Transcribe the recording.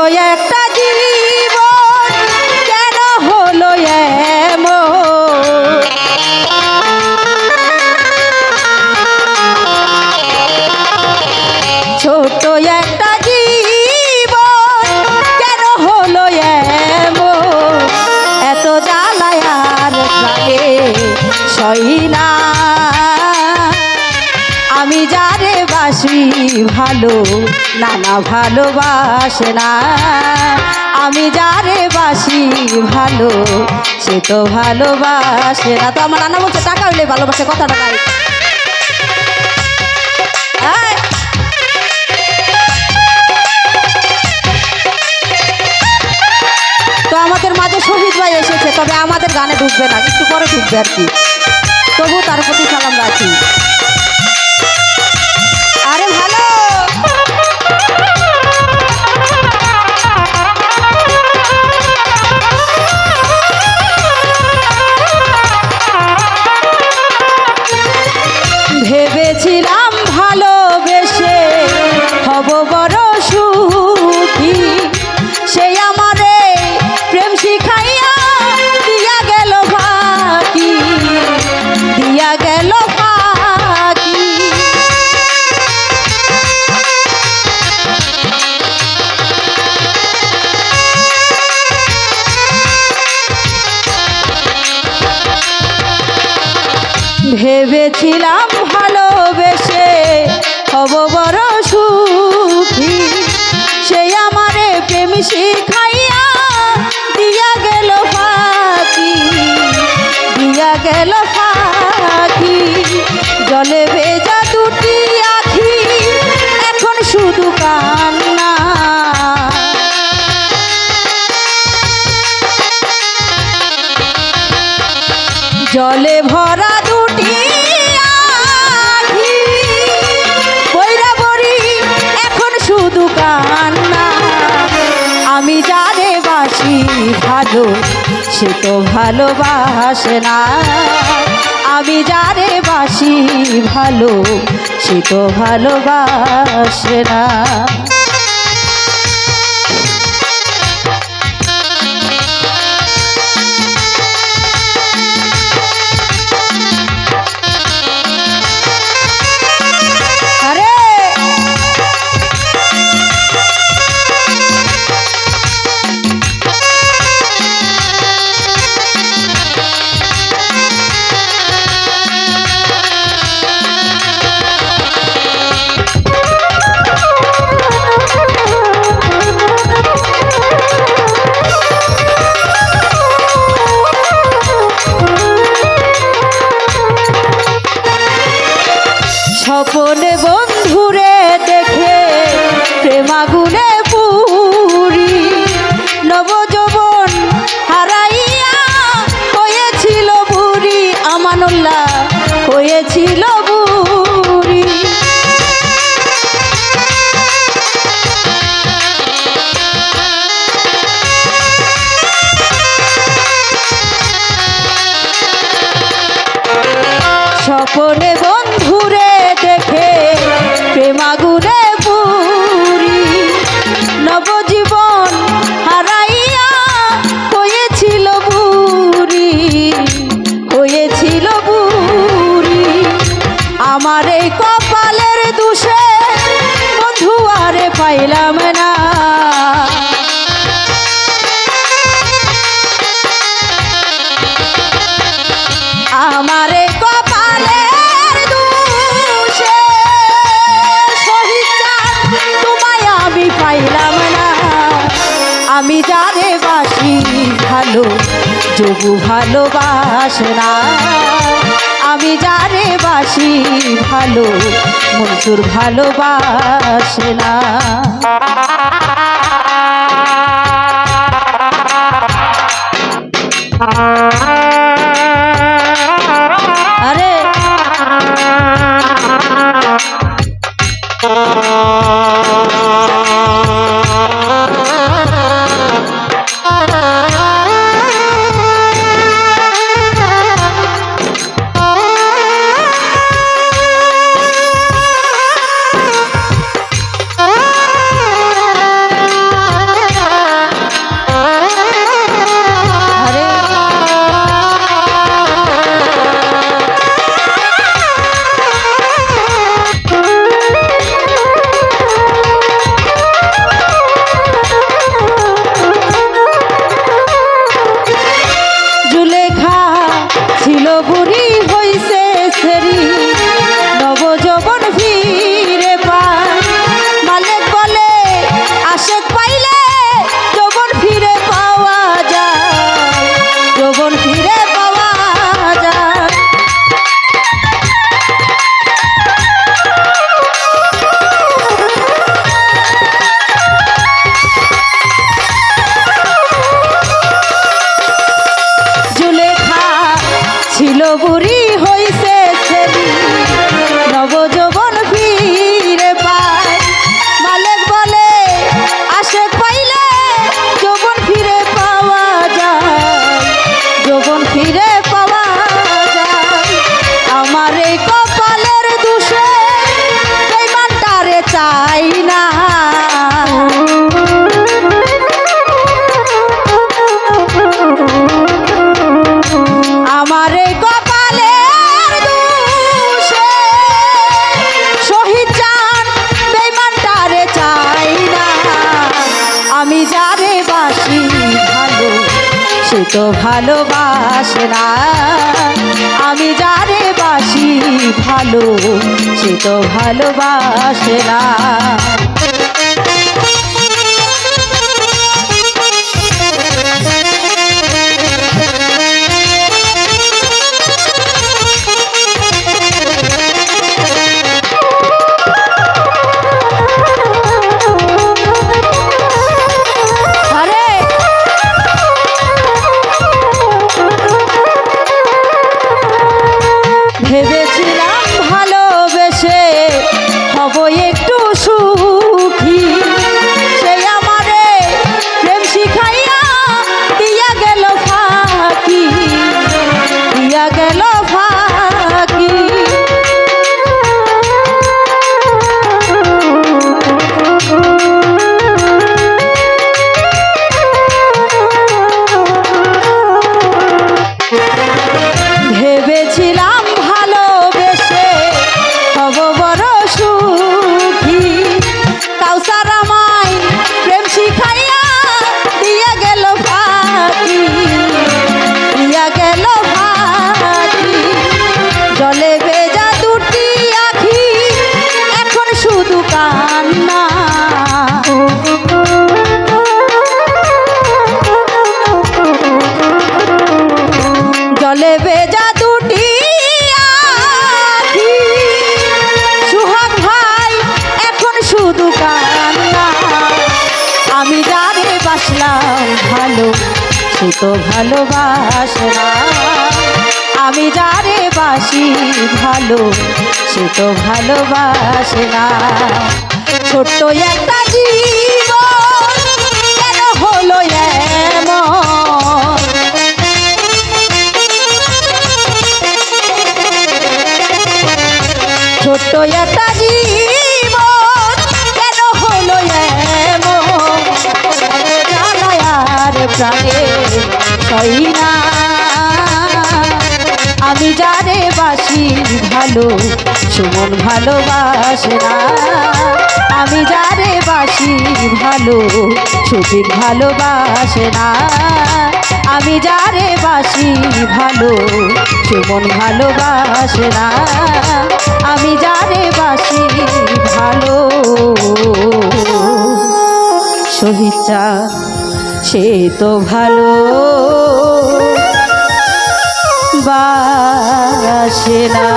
একটা জীবন কেন হলো এমন, ছোট একটা জীবন কেন হলো এমন, এত জ্বালায় আর প্রাণে সই না। আমি যারে বাসি ভালো নানা ভালোবাসে না, আমি যারে বাসি ভালো সে তো ভালোবাসে না। তো আমার নানা বলছে টাকা হইলে ভালোবাসে, কথাটা নাই। তো আমাদের মাঝে শহীদ ভাই এসেছে, তবে আমাদের গানে ঢুকবে না, একটু পরে ঢুকবে আর কি। তবু তার প্রতি সালাম রাখি। আরে ভালো ভেবেছিলাম ভালোবেসে হব বড় সুখী, সেই আমারে প্রেম শিখাইয়া দিয়া গেল ফাঁকি, দিয়া গেল ফাঁকি। ভেবেছিলাম ভালোবেসে হব বড় সুখী, সেই আমারে প্রেম শিখাইয়া দিয়া গেল ফাঁকি, দিয়া গেল ফাঁকি। জলে ভেজা দুটি আখি এখন শুধু কান্না, জলে ভরা দুটি আখি বইরা বড়ি এখন শুধু কান্না। আমি যারে বাসি ভালো সে তো ভালোবাসে না, আমি যারে বাসি ভালো সে তো ভালোবাসে না। স্বপনে বন্ধুরে দেখে প্রেমাগুনে পুরি, নবযৌবন হারাইয়া হয়েছিল বুড়ি, আমানুল্লাহ হয়েছিল বুড়ি। স্বপনে বন্ধুরে দেখে প্রেমাগুনে পুরি, নবজীবন হারাইয়া হয়েছিল বুড়ি, হয়েছিল বুড়ি। আমার এই কপালের দোষে বন্ধু আরে পাইলাম না, আমার এই কপালের দোষে শহীদ চাঁদ তোমায় আমি পাইলাম না। আমি যারে বাসি ভালো যোগু ভালোবাসে না, আমি যারে বাসি ভালো মনসুর ভালোবাসে না। আরে বুড়ি হইছে সেরি নবযৌবন ফিরে পায় মালিক বলে আশেক পাইলে যৌবন ফিরে পাওয়া যায় যৌবন ফিরে পাওয়া যায় জুলেখা ছিল বুড়ি হইছে ছেলি নবযৌবন ফিরে পায় মালিক বলে আশেক পাইলে যৌবন ফিরে পাওয়া যায় যৌবন ফিরে পাওয়া যায় আমার এই কপালের দোষে বেঈমানটারে চাই না আমার এই কপালের দোষে শহীদ জান বেঈমানটারে চাই না আমি যারে বাসি ভালো সে তো ভালোবাসে না আমি যারে বাসি ভালো সে তো ভালোবাসে না ভেবেছিলাম ভালোবেসে হব একটু সুখী সেই আমারে প্রেম শিখাইয়া দিয়া গেল ফাঁকি দিয়া গেল ফাঁকি ভেবেছিলাম ভালোবেসে হব বড় সুখী কাউসার আমায় প্রেম শিখাইয়া দিয়া গেল ফাঁকি দিয়া গেল ফাঁকি জলে ভেজা দুটি আখি এখন শুধু কান্না জলে ভেজা দুটি আখি সুহাগ ভাই এখন শুধু কান্না আমি যারে বাসলাম ভালো সে তো ভালোবাসে না আমি যারে বাসি ভালো সে তো ভালোবাসে না ছোট্ট একটা জীবন কেন হলো এমন ছোট্ট একটা জীবন কেন হলো এমন জ্বালায় আর প্রাণে সই না আমি যারে বাসি ভালো সুমন ভালোবাসে না আমি যারে বাসি ভালো সুফিক ভালোবাসে না আমি যারে বাসি ভালো সুমন ভালোবাসে না আমি যারে বাসি ভালো শহীদ চাঁদ সে তো ভালো বাসে না।